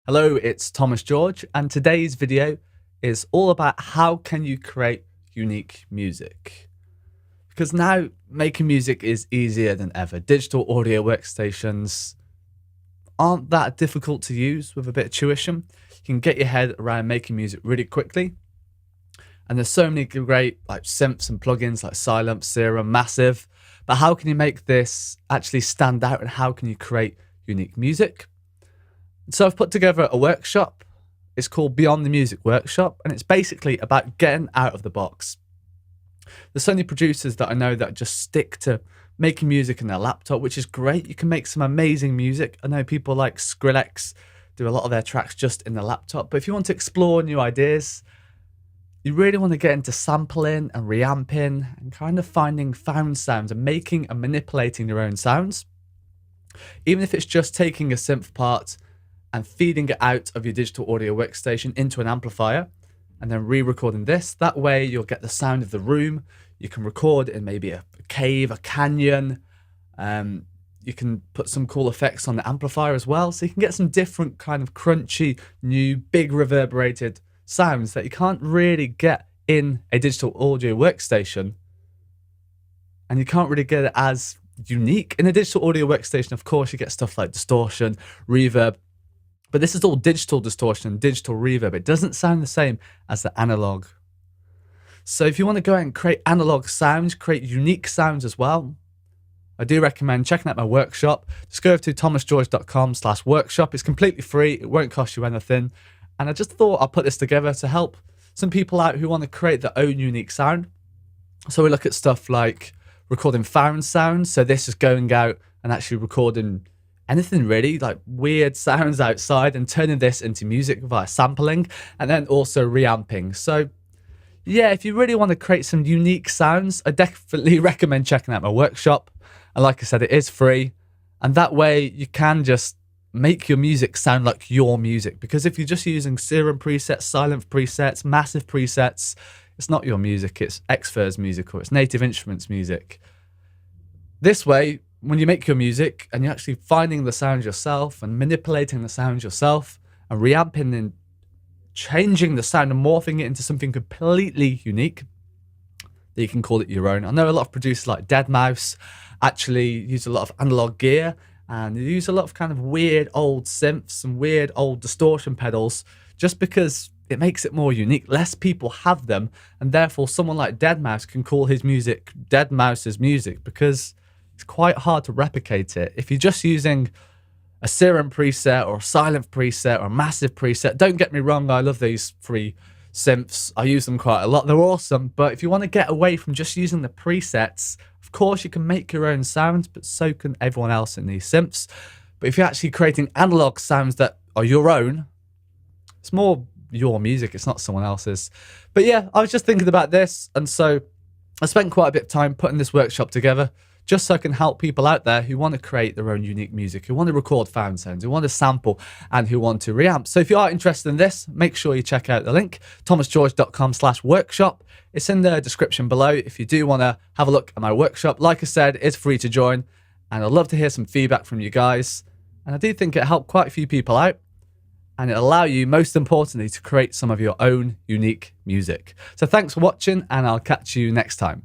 Hello, it's Thomas George, and today's video is all about how can you create unique music. Because now making music is easier than ever. Digital audio workstations aren't that difficult to use with a bit of tuition. You can get your head around making music really quickly. And there's so many great synths and plugins like Silent, Serum, Massive. But how can you make this actually stand out, and how can you create unique music? So I've put together a workshop. It's called Beyond the Music Workshop, and it's basically about getting out of the box. There's so many producers that I know that just stick to making music in their laptop, which is great. You can make some amazing music. I know people like Skrillex do a lot of their tracks just in the laptop. But if you want to explore new ideas, you really want to get into sampling and reamping and kind of finding found sounds and making and manipulating your own sounds. Even if it's just taking a synth part and feeding it out of your digital audio workstation into an amplifier and then re-recording this. That way you'll get the sound of the room. You can record in maybe a cave, a canyon. You can put some cool effects on the amplifier as well. So you can get some different kind of crunchy, new, big reverberated sounds that you can't really get in a digital audio workstation. And you can't really get it as unique. In a digital audio workstation, of course, you get stuff like distortion, reverb, but this is all digital distortion and digital reverb. It doesn't sound the same as the analog. So if you want to go out and create analog sounds, create unique sounds as well, I do recommend checking out my workshop. Just go over to thomasgeorge.com/workshop. It's completely free. It won't cost you anything. And I just thought I'll put this together to help some people out who want to create their own unique sound. So we look at stuff like recording found sounds. So this is going out and actually recording anything really, like weird sounds outside, and turning this into music via sampling, and then also reamping. So yeah, if you really want to create some unique sounds, I definitely recommend checking out my workshop. And like I said, it is free, and that way you can just make your music sound like your music. Because if you're just using Serum presets, Silent presets, Massive presets, it's not your music, it's Xfer's music or it's Native Instruments music. This way, when you make your music and you're actually finding the sounds yourself and manipulating the sounds yourself and reamping and changing the sound and morphing it into something completely unique, that you can call it your own. I know a lot of producers like Deadmau5 actually use a lot of analog gear, and they use a lot of kind of weird old synths and weird old distortion pedals just because it makes it more unique. Less people have them, and therefore someone like Deadmau5 can call his music Deadmau5's music because it's quite hard to replicate it. If you're just using a Serum preset or a Silent preset or a Massive preset, don't get me wrong, I love these free synths. I use them quite a lot. They're awesome. But if you want to get away from just using the presets, of course you can make your own sounds, but so can everyone else in these synths. But if you're actually creating analog sounds that are your own, it's more your music, it's not someone else's. But yeah, I was just thinking about this, and so I spent quite a bit of time putting this workshop together, just so I can help people out there who want to create their own unique music, who want to record found sounds, who want to sample, and who want to reamp. So if you are interested in this, make sure you check out the link, thomasgeorge.com/workshop. It's in the description below if you do want to have a look at my workshop. Like I said, it's free to join, and I'd love to hear some feedback from you guys. And I do think it helped quite a few people out, and it'll allow you, most importantly, to create some of your own unique music. So thanks for watching, and I'll catch you next time.